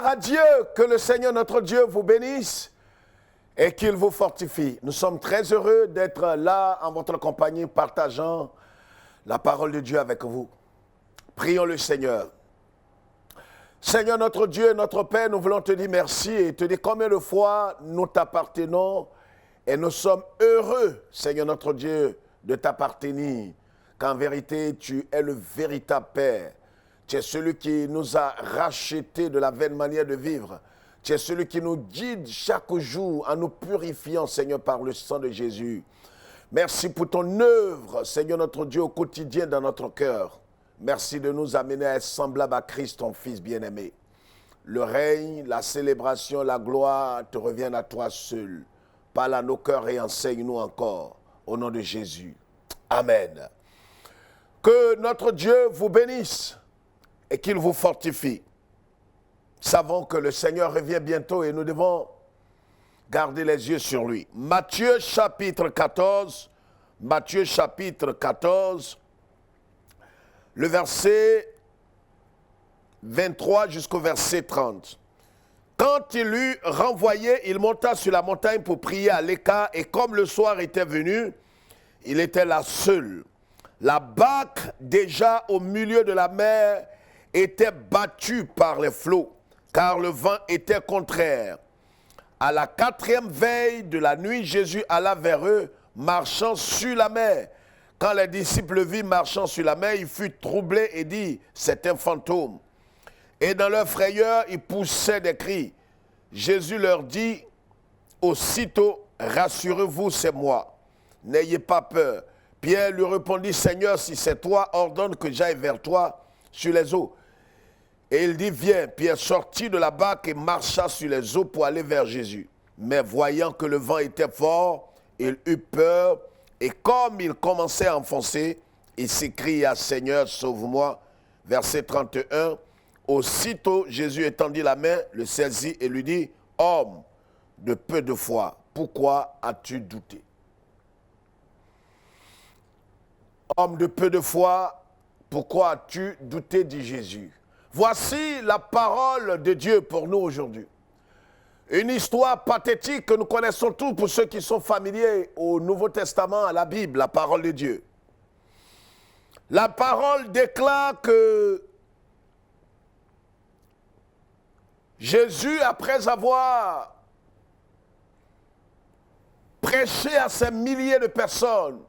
à Dieu, que le Seigneur notre Dieu vous bénisse et qu'il vous fortifie. Nous sommes très heureux d'être là en votre compagnie, partageant la parole de Dieu avec vous. Prions le Seigneur. Seigneur notre Dieu, notre Père, nous voulons te dire merci et te dire combien de fois nous t'appartenons et nous sommes heureux, Seigneur notre Dieu, de t'appartenir, qu'en vérité tu es le véritable Père. Tu es celui qui nous a rachetés de la vaine manière de vivre. Tu es celui qui nous guide chaque jour en nous purifiant, Seigneur, par le sang de Jésus. Merci pour ton œuvre, Seigneur notre Dieu, au quotidien dans notre cœur. Merci de nous amener à être semblables à Christ, ton Fils bien-aimé. Le règne, la célébration, la gloire te reviennent à toi seul. Parle à nos cœurs et enseigne-nous encore. Au nom de Jésus. Amen. Que notre Dieu vous bénisse et qu'il vous fortifie. Savons que le Seigneur revient bientôt et nous devons garder les yeux sur lui. Matthieu chapitre 14, Matthieu chapitre 14, le verset 23 jusqu'au verset 30. Quand il eut renvoyé, il monta sur la montagne pour prier à l'écart, et comme le soir était venu, il était là seul. La barque, déjà au milieu de la mer, était battue par les flots, car le vent était contraire. À la 4e veille de la nuit, Jésus alla vers eux, marchant sur la mer. Quand les disciples le virent marchant sur la mer, il fut troublé et dit, c'est un fantôme. Et dans leur frayeur, ils poussaient des cris. Jésus leur dit, aussitôt, rassurez-vous, c'est moi. N'ayez pas peur. Pierre lui répondit, Seigneur, si c'est toi, ordonne que j'aille vers toi sur les eaux. Et il dit, viens. Pierre sortit de la barque et marcha sur les eaux pour aller vers Jésus. Mais voyant que le vent était fort, il eut peur, et comme il commençait à enfoncer, il s'écria, Seigneur, sauve-moi. Verset 31, aussitôt Jésus étendit la main, le saisit et lui dit, homme de peu de foi, pourquoi as-tu douté? Homme de peu de foi, pourquoi as-tu douté, dit Jésus. Voici la parole de Dieu pour nous aujourd'hui. Une histoire pathétique que nous connaissons tous pour ceux qui sont familiers au Nouveau Testament, à la Bible, la parole de Dieu. La parole déclare que Jésus, après avoir prêché à ces milliers de personnes,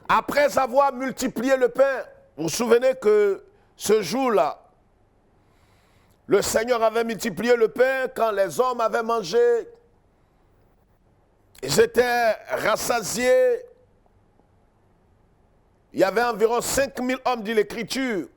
après avoir multiplié le pain, vous vous souvenez que ce jour-là, le Seigneur avait multiplié le pain quand les hommes avaient mangé. Ils étaient rassasiés. Il y avait environ 5000 hommes, dit l'Écriture.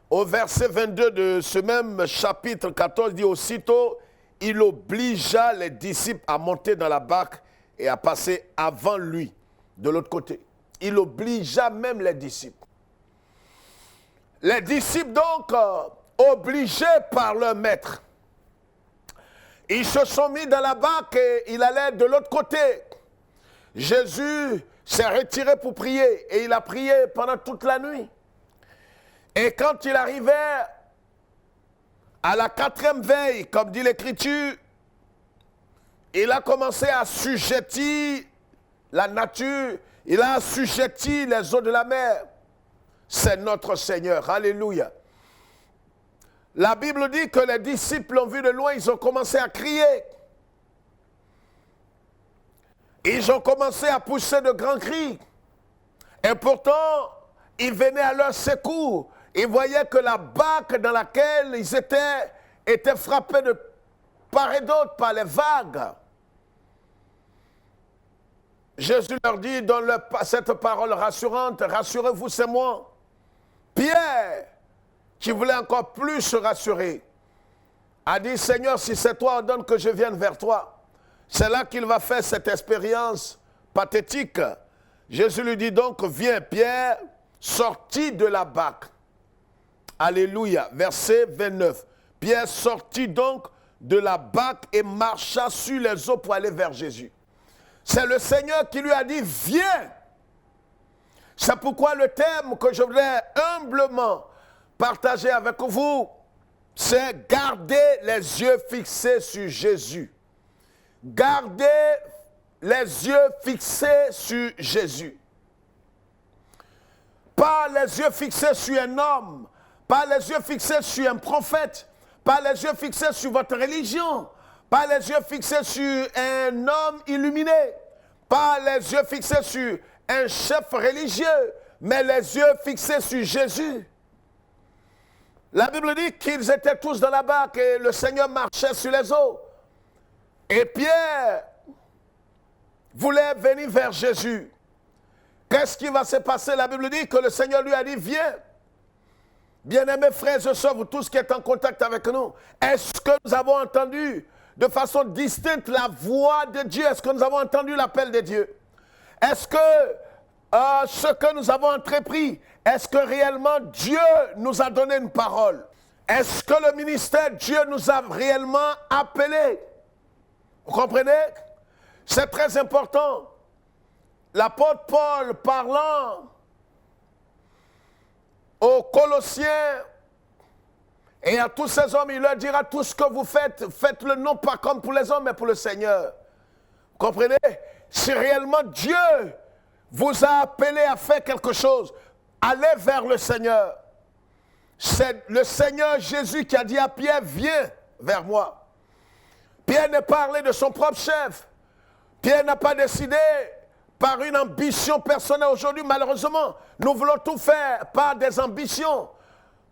Au verset 22 de ce même chapitre 14, il dit aussitôt, il obligea les disciples à monter dans la barque et à passer avant lui, de l'autre côté. Il obligea même les disciples. Les disciples donc, obligés par leur maître, ils se sont mis dans la barque et il allait de l'autre côté. Jésus s'est retiré pour prier et il a prié pendant toute la nuit. Et quand il arrivait à la 4e veille, comme dit l'Écriture, il a commencé à assujettir la nature, il a assujetti les eaux de la mer. C'est notre Seigneur, alléluia. La Bible dit que les disciples l'ont vu de loin, ils ont commencé à crier. Ils ont commencé à pousser de grands cris. Et pourtant, ils venaient à leur secours. Ils voyaient que la barque dans laquelle ils étaient frappés de part et d'autre par les vagues. Jésus leur dit dans cette parole rassurante, rassurez-vous, c'est moi. Pierre, qui voulait encore plus se rassurer, a dit, Seigneur, si c'est toi, ordonne que je vienne vers toi. C'est là qu'il va faire cette expérience pathétique. Jésus lui dit donc, viens, Pierre, sortit de la barque. Alléluia. Verset 29. Pierre sortit donc de la barque et marcha sur les eaux pour aller vers Jésus. C'est le Seigneur qui lui a dit, viens. C'est pourquoi le thème que je voudrais humblement partager avec vous c'est garder les yeux fixés sur Jésus. Gardez les yeux fixés sur Jésus. Pas les yeux fixés sur un homme, pas les yeux fixés sur un prophète, pas les yeux fixés sur votre religion, pas les yeux fixés sur un homme illuminé, pas les yeux fixés sur un chef religieux, mais les yeux fixés sur Jésus. La Bible dit qu'ils étaient tous dans la barque et le Seigneur marchait sur les eaux. Et Pierre voulait venir vers Jésus. Qu'est-ce qui va se passer? La Bible dit que le Seigneur lui a dit, viens. Bien-aimés frères et sœurs, vous tous qui êtes en contact avec nous, est-ce que nous avons entendu de façon distincte la voix de Dieu? Est-ce que nous avons entendu l'appel de Dieu? Est-ce que ce que nous avons entrepris, est-ce que réellement Dieu nous a donné une parole? Est-ce que le ministère Dieu nous a réellement appelés? Vous comprenez? C'est très important. L'apôtre Paul parlant aux Colossiens et à tous ces hommes, il leur dira tout ce que vous faites, faites-le non pas comme pour les hommes, mais pour le Seigneur. Vous comprenez? Si réellement Dieu vous a appelé à faire quelque chose, allez vers le Seigneur. C'est le Seigneur Jésus qui a dit à Pierre, viens vers moi. Pierre n'a pas parlé de son propre chef. Pierre n'a pas décidé par une ambition personnelle. Aujourd'hui, malheureusement, nous voulons tout faire par des ambitions.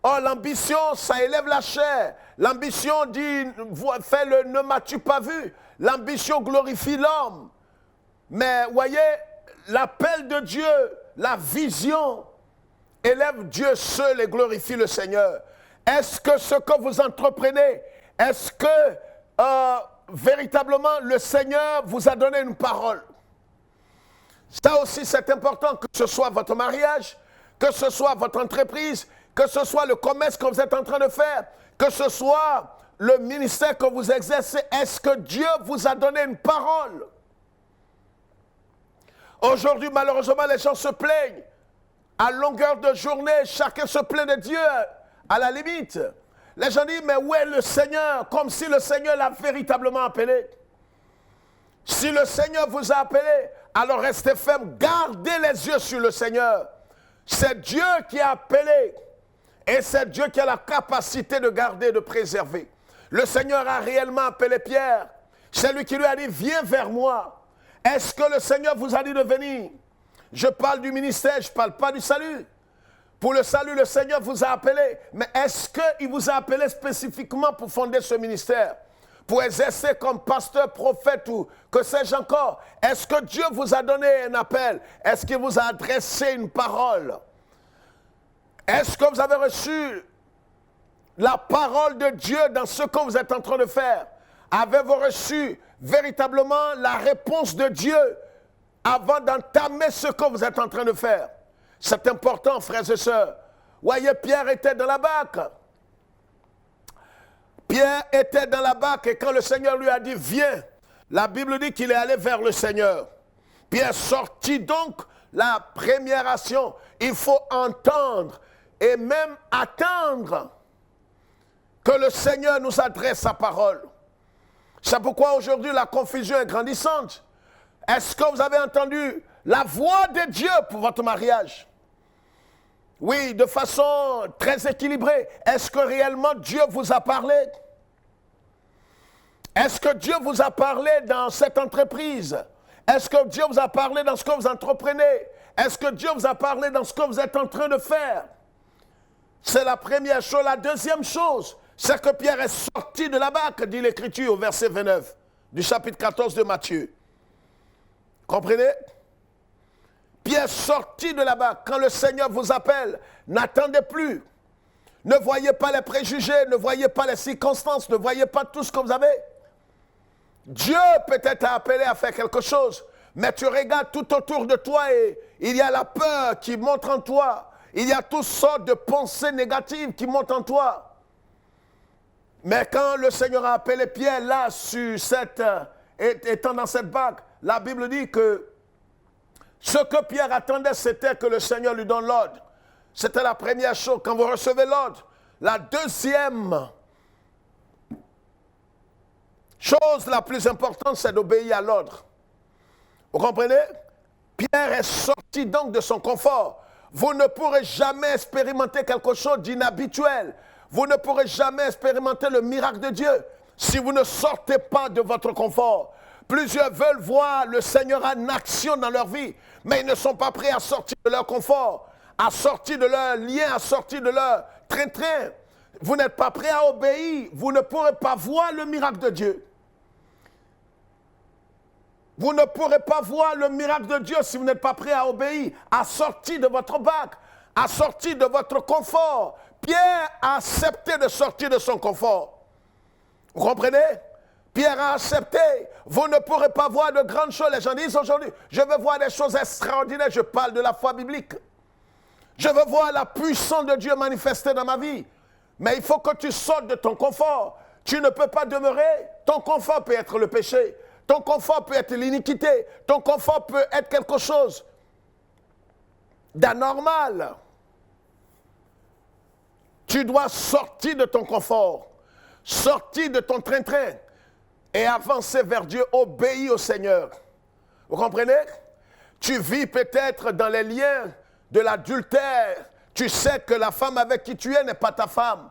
Or, l'ambition, ça élève la chair. L'ambition dit, fais le ne m'as-tu pas vu? L'ambition glorifie l'homme. Mais, voyez, l'appel de Dieu, la vision, élève Dieu seul et glorifie le Seigneur. Est-ce que ce que vous entreprenez, est-ce que véritablement le Seigneur vous a donné une parole? Ça aussi, c'est important, que ce soit votre mariage, que ce soit votre entreprise, que ce soit le commerce que vous êtes en train de faire, que ce soit le ministère que vous exercez. Est-ce que Dieu vous a donné une parole? Aujourd'hui, malheureusement, les gens se plaignent. À longueur de journée, chacun se plaint de Dieu, à la limite. Les gens disent, mais où est le Seigneur? Comme si le Seigneur l'a véritablement appelé. Si le Seigneur vous a appelé, alors restez ferme, gardez les yeux sur le Seigneur. C'est Dieu qui a appelé. Et c'est Dieu qui a la capacité de garder, de préserver. Le Seigneur a réellement appelé Pierre. C'est lui qui lui a dit, viens vers moi. Est-ce que le Seigneur vous a dit de venir? Je parle du ministère, je ne parle pas du salut. Pour le salut, le Seigneur vous a appelé. Mais est-ce qu'il vous a appelé spécifiquement pour fonder ce ministère? Pour exercer comme pasteur, prophète ou que sais-je encore? Est-ce que Dieu vous a donné un appel? Est-ce qu'il vous a adressé une parole? Est-ce que vous avez reçu la parole de Dieu dans ce que vous êtes en train de faire? Avez-vous reçu véritablement la réponse de Dieu avant d'entamer ce que vous êtes en train de faire? C'est important, frères et sœurs. Voyez, Pierre était dans la barque. Pierre était dans la barque et quand le Seigneur lui a dit, viens, la Bible dit qu'il est allé vers le Seigneur. Pierre sortit donc la première action. Il faut entendre et même attendre que le Seigneur nous adresse sa parole. C'est pourquoi aujourd'hui la confusion est grandissante. Est-ce que vous avez entendu la voix de Dieu pour votre mariage? Oui, de façon très équilibrée. Est-ce que réellement Dieu vous a parlé? Est-ce que Dieu vous a parlé dans cette entreprise? Est-ce que Dieu vous a parlé dans ce que vous entreprenez? Est-ce que Dieu vous a parlé dans ce que vous êtes en train de faire? C'est la première chose. La deuxième chose, c'est que Pierre est sorti de la barque, dit l'Écriture au verset 29 du chapitre 14 de Matthieu. Comprenez? Pierre sorti de la barque. Quand le Seigneur vous appelle, n'attendez plus. Ne voyez pas les préjugés, ne voyez pas les circonstances, ne voyez pas tout ce que vous avez. Dieu peut-être t'a appelé à faire quelque chose, mais tu regardes tout autour de toi et il y a la peur qui monte en toi. Il y a toutes sortes de pensées négatives qui montent en toi. Mais quand le Seigneur a appelé Pierre là, étant dans cette barque, la Bible dit que ce que Pierre attendait, c'était que le Seigneur lui donne l'ordre. C'était la première chose. Quand vous recevez l'ordre, la deuxième chose la plus importante, c'est d'obéir à l'ordre. Vous comprenez? Pierre est sorti donc de son confort. Vous ne pourrez jamais expérimenter quelque chose d'inhabituel. Vous ne pourrez jamais expérimenter le miracle de Dieu si vous ne sortez pas de votre confort. Plusieurs veulent voir le Seigneur en action dans leur vie, mais ils ne sont pas prêts à sortir de leur confort, à sortir de leur lien, à sortir de leur train-train. Vous n'êtes pas prêts à obéir. Vous ne pourrez pas voir le miracle de Dieu. Vous ne pourrez pas voir le miracle de Dieu si vous n'êtes pas prêt à obéir, à sortir de votre bac, à sortir de votre confort. Pierre a accepté de sortir de son confort. Vous comprenez? Pierre a accepté. Vous ne pourrez pas voir de grandes choses. Les gens disent aujourd'hui, je veux voir des choses extraordinaires. Je parle de la foi biblique. Je veux voir la puissance de Dieu manifestée dans ma vie. Mais il faut que tu sortes de ton confort. Tu ne peux pas demeurer. Ton confort peut être le péché. Ton confort peut être l'iniquité. Ton confort peut être quelque chose d'anormal. Tu dois sortir de ton confort, sortir de ton train-train et avancer vers Dieu, obéir au Seigneur. Vous comprenez? Tu vis peut-être dans les liens de l'adultère. Tu sais que la femme avec qui tu es n'est pas ta femme.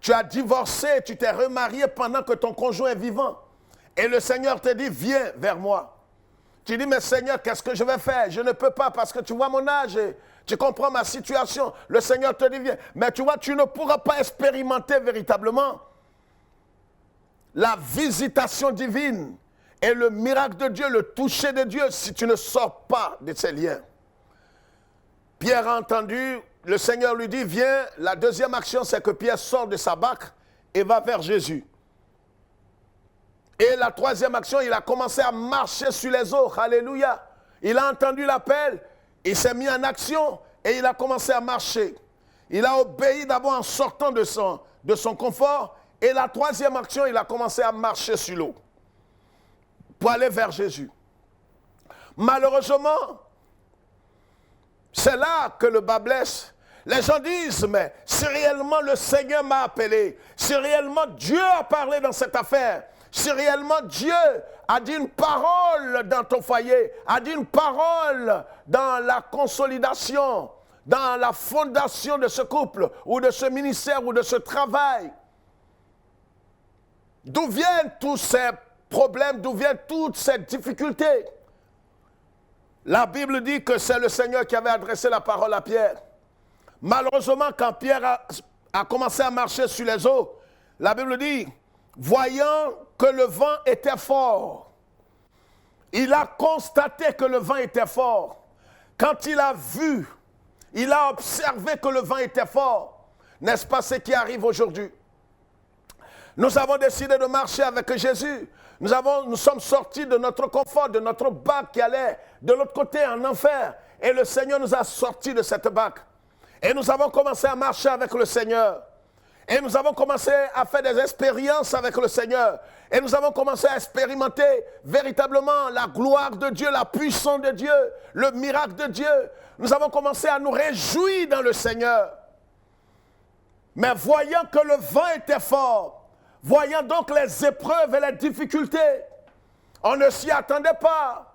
Tu as divorcé, tu t'es remarié pendant que ton conjoint est vivant. Et le Seigneur te dit, viens vers moi. Tu dis, mais Seigneur, qu'est-ce que je vais faire? Je ne peux pas parce que tu vois mon âge et tu comprends ma situation. Le Seigneur te dit, viens. Mais tu vois, tu ne pourras pas expérimenter véritablement la visitation divine et le miracle de Dieu, le toucher de Dieu, si tu ne sors pas de ces liens. Pierre a entendu, le Seigneur lui dit, viens. La deuxième action, c'est que Pierre sort de sa barque et va vers Jésus. Et la troisième action, il a commencé à marcher sur les eaux. Alléluia. Il a entendu l'appel, il s'est mis en action et il a commencé à marcher. Il a obéi d'abord en sortant de son confort. Et la troisième action, il a commencé à marcher sur l'eau pour aller vers Jésus. Malheureusement, c'est là que le bas blesse. Les gens disent, mais si réellement le Seigneur m'a appelé, si réellement Dieu a parlé dans cette affaire, si réellement Dieu a dit une parole dans ton foyer, a dit une parole dans la consolidation, dans la fondation de ce couple, ou de ce ministère, ou de ce travail, d'où viennent tous ces problèmes, d'où viennent toutes ces difficultés? La Bible dit que c'est le Seigneur qui avait adressé la parole à Pierre. Malheureusement, quand Pierre a commencé à marcher sur les eaux, la Bible dit, voyant que le vent était fort, il a constaté que le vent était fort. Quand il a vu, il a observé que le vent était fort. N'est-ce pas ce qui arrive aujourd'hui? Nous avons décidé de marcher avec Jésus. Nous sommes sortis de notre confort, de notre bac qui allait de l'autre côté en enfer. Et le Seigneur nous a sortis de cette bac. Et nous avons commencé à marcher avec le Seigneur. Et nous avons commencé à faire des expériences avec le Seigneur. Et nous avons commencé à expérimenter véritablement la gloire de Dieu, la puissance de Dieu, le miracle de Dieu. Nous avons commencé à nous réjouir dans le Seigneur. Mais voyant que le vent était fort, voyant donc les épreuves et les difficultés, on ne s'y attendait pas.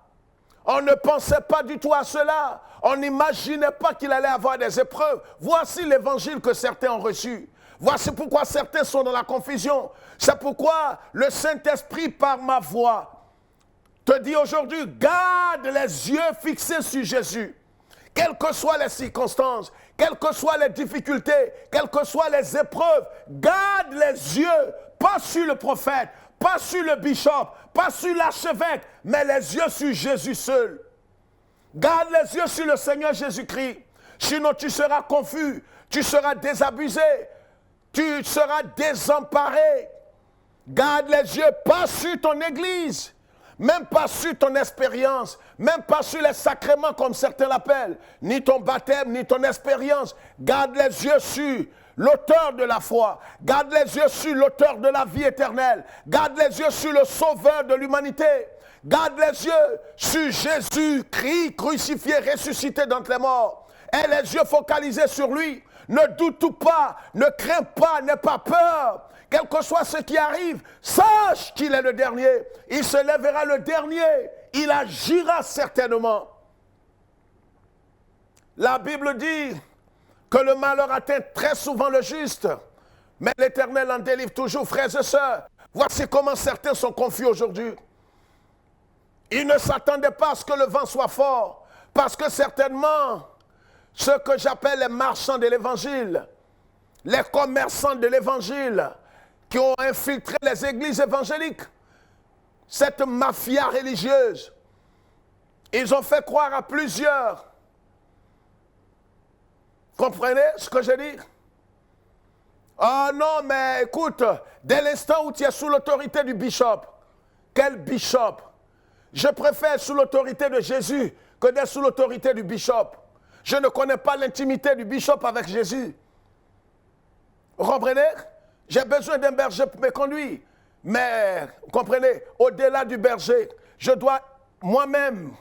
On ne pensait pas du tout à cela. On n'imaginait pas qu'il allait avoir des épreuves. Voici l'évangile que certains ont reçu. Voici pourquoi certains sont dans la confusion. C'est pourquoi le Saint-Esprit, par ma voix, te dit aujourd'hui, garde les yeux fixés sur Jésus. Quelles que soient les circonstances, quelles que soient les difficultés, quelles que soient les épreuves, garde les yeux, pas sur le prophète, pas sur le bishop, pas sur l'archevêque, mais les yeux sur Jésus seul. Garde les yeux sur le Seigneur Jésus-Christ. Sinon tu seras confus, tu seras désabusé, tu seras désemparé. Garde les yeux pas sur ton église, même pas sur ton expérience, même pas sur les sacrements comme certains l'appellent, ni ton baptême, ni ton expérience. Garde les yeux sur l'auteur de la foi. Garde les yeux sur l'auteur de la vie éternelle. Garde les yeux sur le sauveur de l'humanité. Garde les yeux sur Jésus-Christ crucifié, ressuscité d'entre les morts. Et les yeux focalisés sur lui. Ne doute pas, ne crains pas, n'aie pas peur. quel que soit ce qui arrive, sache qu'il est le dernier. Il se lèvera le dernier. Il agira certainement. La Bible dit que le malheur atteint très souvent le juste, mais l'Éternel en délivre toujours, frères et sœurs. Voici comment certains sont confus aujourd'hui. Ils ne s'attendaient pas à ce que le vent soit fort, parce que certainement, ceux que j'appelle les marchands de l'Évangile, les commerçants de l'Évangile, qui ont infiltré les églises évangéliques, cette mafia religieuse, ils ont fait croire à plusieurs. Comprenez ce que je dis? Oh non, mais écoute, dès l'instant où tu es sous l'autorité du bishop, quel bishop? Je préfère sous l'autorité de Jésus que d'être sous l'autorité du bishop. Je ne connais pas l'intimité du bishop avec Jésus. Vous comprenez? J'ai besoin d'un berger pour me conduire. Mais, vous comprenez, au-delà du berger, je dois moi-même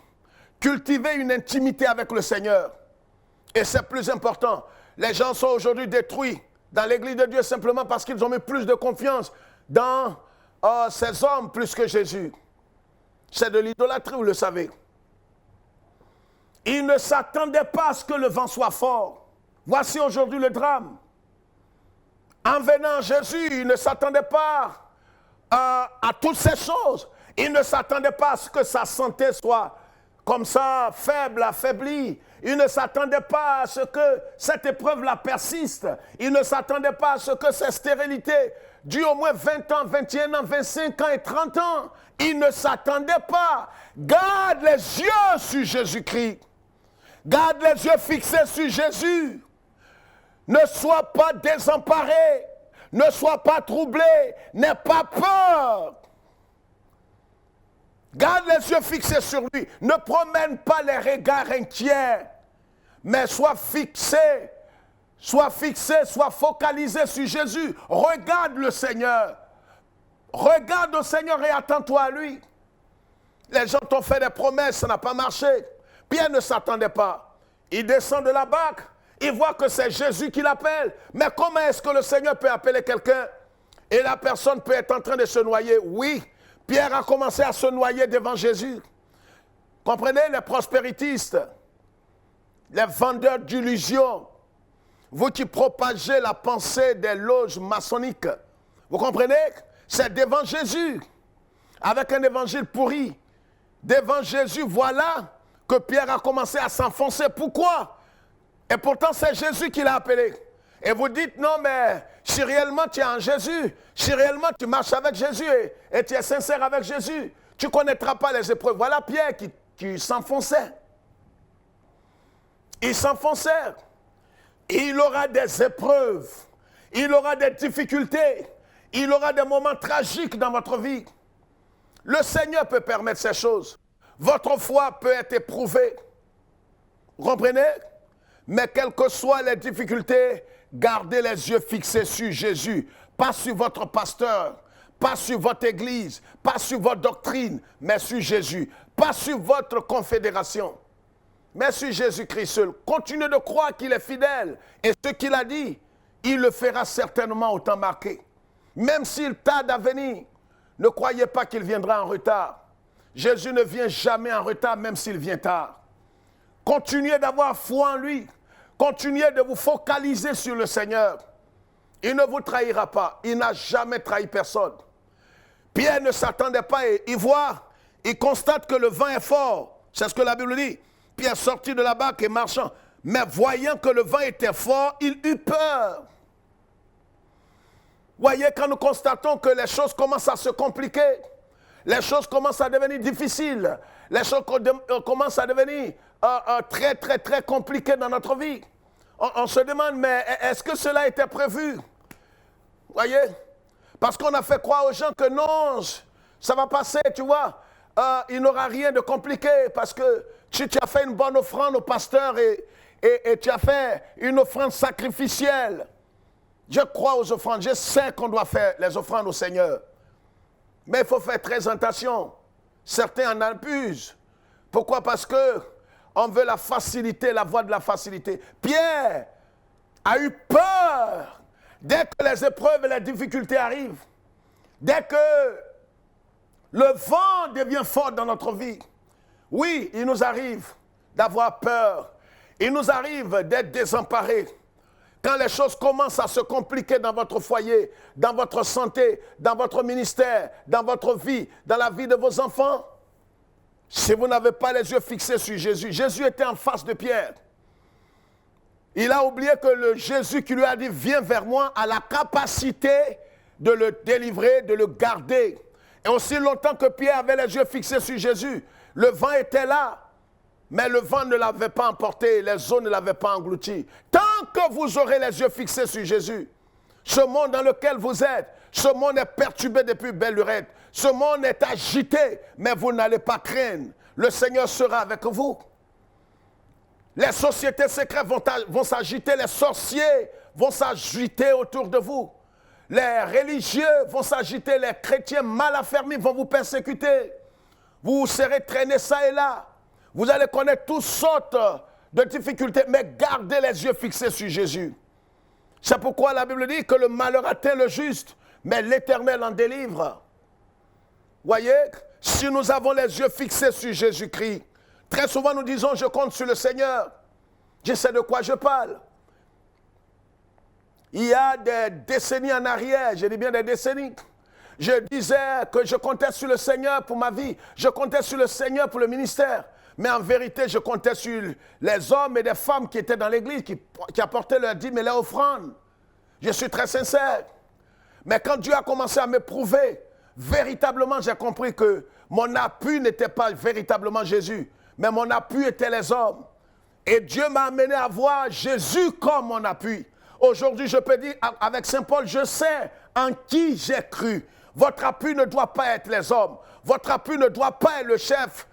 cultiver une intimité avec le Seigneur. Et c'est plus important. Les gens sont aujourd'hui détruits dans l'église de Dieu simplement parce qu'ils ont mis plus de confiance dans ces hommes plus que Jésus. C'est de l'idolâtrie, vous le savez. Ils ne s'attendaient pas à ce que le vent soit fort. Voici aujourd'hui le drame. En venant Jésus, ils ne s'attendaient pas à toutes ces choses. Ils ne s'attendaient pas à ce que sa santé soit comme ça, faible, affaiblie. Ils ne s'attendaient pas à ce que cette épreuve la persiste. Ils ne s'attendaient pas à ce que cette stérilité dure au moins 20 ans, 21 ans, 25 ans et 30 ans. Ils ne s'attendaient pas. Garde les yeux sur Jésus-Christ. Garde les yeux fixés sur Jésus. Ne sois pas désemparé. Ne sois pas troublé. N'aie pas peur. Garde les yeux fixés sur lui. Ne promène pas les regards inquiets. Mais sois fixé, sois focalisé sur Jésus. Regarde le Seigneur. Regarde le Seigneur et attends-toi à lui. Les gens t'ont fait des promesses, ça n'a pas marché. Pierre ne s'attendait pas. Il descend de la barque. Il voit que c'est Jésus qui l'appelle. Mais comment est-ce que le Seigneur peut appeler quelqu'un et la personne peut être en train de se noyer? Oui. Pierre a commencé à se noyer devant Jésus. Comprenez, les prospéritistes, les vendeurs d'illusions, vous qui propagez la pensée des loges maçonniques, vous comprenez? C'est devant Jésus, avec un évangile pourri. Devant Jésus, voilà que Pierre a commencé à s'enfoncer. Pourquoi? Et pourtant, c'est Jésus qui l'a appelé. Et vous dites, non, mais si réellement tu es en Jésus, si réellement tu marches avec Jésus et tu es sincère avec Jésus, tu ne connaîtras pas les épreuves. Voilà Pierre qui s'enfonçait. Il s'enfonçait. Il aura des épreuves. Il aura des difficultés. Il aura des moments tragiques dans votre vie. Le Seigneur peut permettre ces choses. Votre foi peut être éprouvée. Vous comprenez? Mais quelles que soient les difficultés, gardez les yeux fixés sur Jésus, pas sur votre pasteur, pas sur votre église, pas sur votre doctrine, mais sur Jésus, pas sur votre confédération, mais sur Jésus-Christ seul. Continuez de croire qu'il est fidèle et ce qu'il a dit, il le fera certainement au temps marqué. Même s'il tarde à venir, ne croyez pas qu'il viendra en retard. Jésus ne vient jamais en retard, même s'il vient tard. Continuez d'avoir foi en lui. Continuez de vous focaliser sur le Seigneur. Il ne vous trahira pas. Il n'a jamais trahi personne. Pierre ne s'attendait pas et il voit, il constate que le vent est fort. C'est ce que la Bible dit. Pierre sortit de la barque et marchant. Mais voyant que le vent était fort, il eut peur. Voyez, quand nous constatons que les choses commencent à se compliquer, les choses commencent à devenir difficiles, les choses commencent à devenir très, très, très compliquées dans notre vie. On se demande, mais est-ce que cela était prévu? Voyez? Parce qu'on a fait croire aux gens que non, ça va passer, tu vois. Il n'aura rien de compliqué parce que tu as fait une bonne offrande au pasteur et tu as fait une offrande sacrificielle. Je crois aux offrandes, je sais qu'on doit faire les offrandes au Seigneur. Mais il faut faire très attention. Certains en abusent. Pourquoi? Parce que on veut la facilité, la voie de la facilité. Pierre a eu peur Dès que les épreuves et les difficultés arrivent, dès que le vent devient fort dans notre vie, oui, il nous arrive d'avoir peur. Il nous arrive d'être désemparés. Quand les choses commencent à se compliquer dans votre foyer, dans votre santé, dans votre ministère, dans votre vie, dans la vie de vos enfants, si vous n'avez pas les yeux fixés sur Jésus, Jésus était en face de Pierre. Il a oublié que le Jésus qui lui a dit « Viens vers moi » a la capacité de le délivrer, de le garder. Et aussi longtemps que Pierre avait les yeux fixés sur Jésus, le vent était là, mais le vent ne l'avait pas emporté, les eaux ne l'avaient pas englouti. Tant que vous aurez les yeux fixés sur Jésus, ce monde dans lequel vous êtes, ce monde est perturbé depuis belle lurette, ce monde est agité, mais vous n'allez pas craindre. Le Seigneur sera avec vous. Les sociétés secrètes vont s'agiter, les sorciers vont s'agiter autour de vous. Les religieux vont s'agiter, les chrétiens mal affermis vont vous persécuter. Vous serez traînés ça et là. Vous allez connaître toutes sortes de difficultés, mais gardez les yeux fixés sur Jésus. C'est pourquoi la Bible dit que le malheur atteint le juste, mais l'Éternel en délivre. Voyez, si nous avons les yeux fixés sur Jésus-Christ, très souvent nous disons, je compte sur le Seigneur. Je sais de quoi je parle. Il y a des décennies en arrière, je dis bien des décennies, je disais que je comptais sur le Seigneur pour ma vie, je comptais sur le Seigneur pour le ministère. Mais en vérité, je comptais sur les hommes et les femmes qui étaient dans l'église, qui apportaient leurs dîmes et leurs offrandes. Je suis très sincère. Mais quand Dieu a commencé à m'éprouver, véritablement, j'ai compris que mon appui n'était pas véritablement Jésus, mais mon appui était les hommes. Et Dieu m'a amené à voir Jésus comme mon appui. Aujourd'hui, je peux dire avec Saint Paul, je sais en qui j'ai cru. Votre appui ne doit pas être les hommes. Votre appui ne doit pas être le chef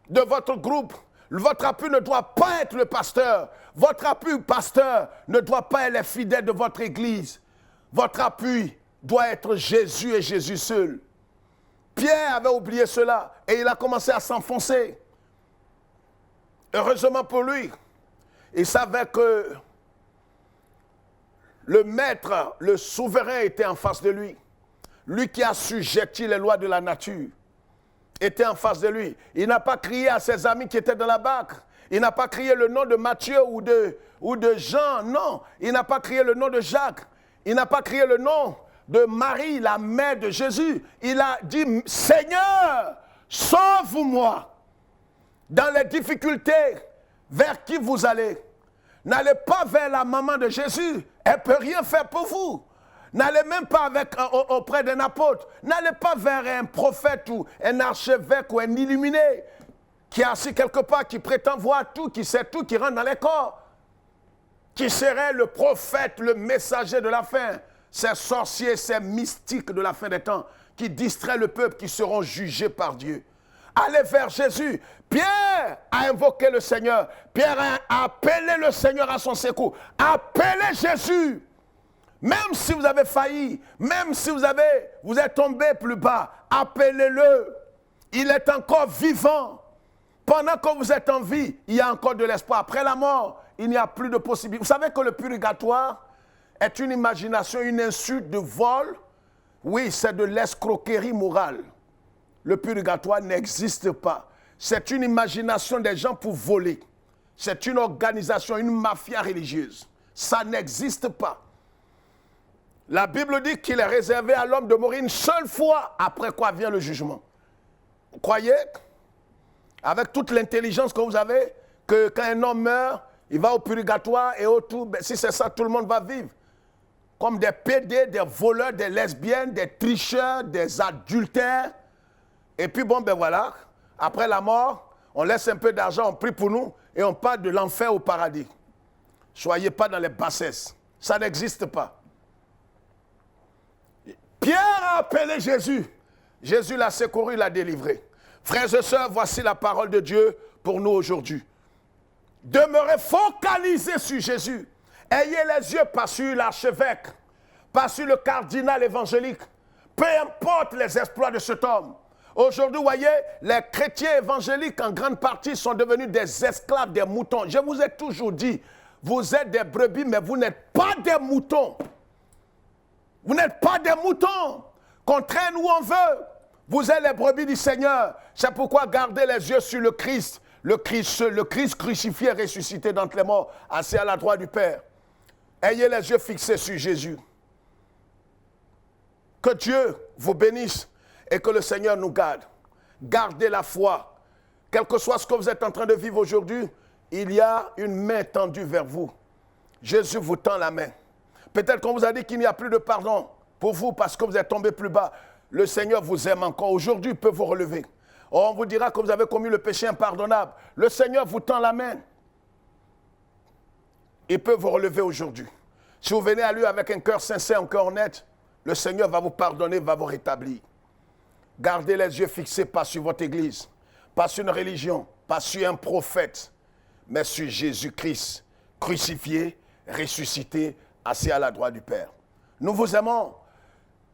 de votre groupe. Votre appui ne doit pas être le pasteur. Votre appui, pasteur, ne doit pas être les fidèles de votre église. Votre appui doit être Jésus et Jésus seul. Pierre avait oublié cela et il a commencé à s'enfoncer. Heureusement pour lui, il savait que le maître, le souverain était en face de lui. Lui qui a assujetti les lois de la nature était en face de lui. Il n'a pas crié à ses amis qui étaient dans la barque. Il n'a pas crié le nom de Matthieu ou de Jean. Non, il n'a pas crié le nom de Jacques. Il n'a pas crié le nom de Marie, la mère de Jésus. Il a dit, Seigneur, sauve-moi. Dans les difficultés, vers qui vous allez? N'allez pas vers la maman de Jésus. Elle ne peut rien faire pour vous. N'allez même pas auprès d'un apôtre. N'allez pas vers un prophète ou un archevêque ou un illuminé qui est assis quelque part, qui prétend voir tout, qui sait tout, qui rentre dans les corps. Qui serait le prophète, le messager de la fin. Ces sorciers, ces mystiques de la fin des temps qui distraient le peuple, qui seront jugés par Dieu. Allez vers Jésus. Pierre a invoqué le Seigneur. Pierre a appelé le Seigneur à son secours. Appelez Jésus. Même si vous avez failli, même si vous êtes tombé plus bas, appelez-le. Il est encore vivant. Pendant que vous êtes en vie, il y a encore de l'espoir. Après la mort, il n'y a plus de possibilité. Vous savez que le purgatoire est une imagination, une insulte de vol. Oui, c'est de l'escroquerie morale. Le purgatoire n'existe pas. C'est une imagination des gens pour voler. C'est une organisation, une mafia religieuse. Ça n'existe pas. La Bible dit qu'il est réservé à l'homme de mourir une seule fois, après quoi vient le jugement. Vous croyez, avec toute l'intelligence que vous avez, que quand un homme meurt, il va au purgatoire et autour, ben, si c'est ça, tout le monde va vivre. Comme des pédés, des voleurs, des lesbiennes, des tricheurs, des adultères. Et puis bon, ben voilà, après la mort, on laisse un peu d'argent, on prie pour nous et on part de l'enfer au paradis. Soyez pas dans les bassesses. Ça n'existe pas. Pierre a appelé Jésus. Jésus l'a secouru, l'a délivré. Frères et sœurs, voici la parole de Dieu pour nous aujourd'hui. Demeurez focalisés sur Jésus. Ayez les yeux pas sur l'archevêque, pas sur le cardinal évangélique. Peu importe les exploits de cet homme. Aujourd'hui, vous voyez, les chrétiens évangéliques en grande partie sont devenus des esclaves des moutons. Je vous ai toujours dit, vous êtes des brebis, mais vous n'êtes pas des moutons. Vous n'êtes pas des moutons qu'on traîne où on veut. Vous êtes les brebis du Seigneur. C'est pourquoi gardez les yeux sur le Christ crucifié et ressuscité d'entre les morts, assis à la droite du Père. Ayez les yeux fixés sur Jésus. Que Dieu vous bénisse et que le Seigneur nous garde. Gardez la foi. Quel que soit ce que vous êtes en train de vivre aujourd'hui, il y a une main tendue vers vous. Jésus vous tend la main. Peut-être qu'on vous a dit qu'il n'y a plus de pardon pour vous parce que vous êtes tombé plus bas. Le Seigneur vous aime encore. Aujourd'hui, il peut vous relever. On vous dira que vous avez commis le péché impardonnable. Le Seigneur vous tend la main. Il peut vous relever aujourd'hui. Si vous venez à lui avec un cœur sincère, un cœur honnête, le Seigneur va vous pardonner, va vous rétablir. Gardez les yeux fixés pas sur votre église, pas sur une religion, pas sur un prophète, mais sur Jésus-Christ, crucifié, ressuscité, assis à la droite du Père. Nous vous aimons,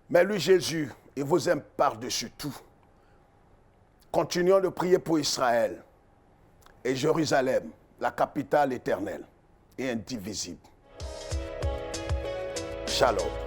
mais lui, Jésus, il vous aime par-dessus tout. Continuons de prier pour Israël et Jérusalem, la capitale éternelle et indivisible. Shalom.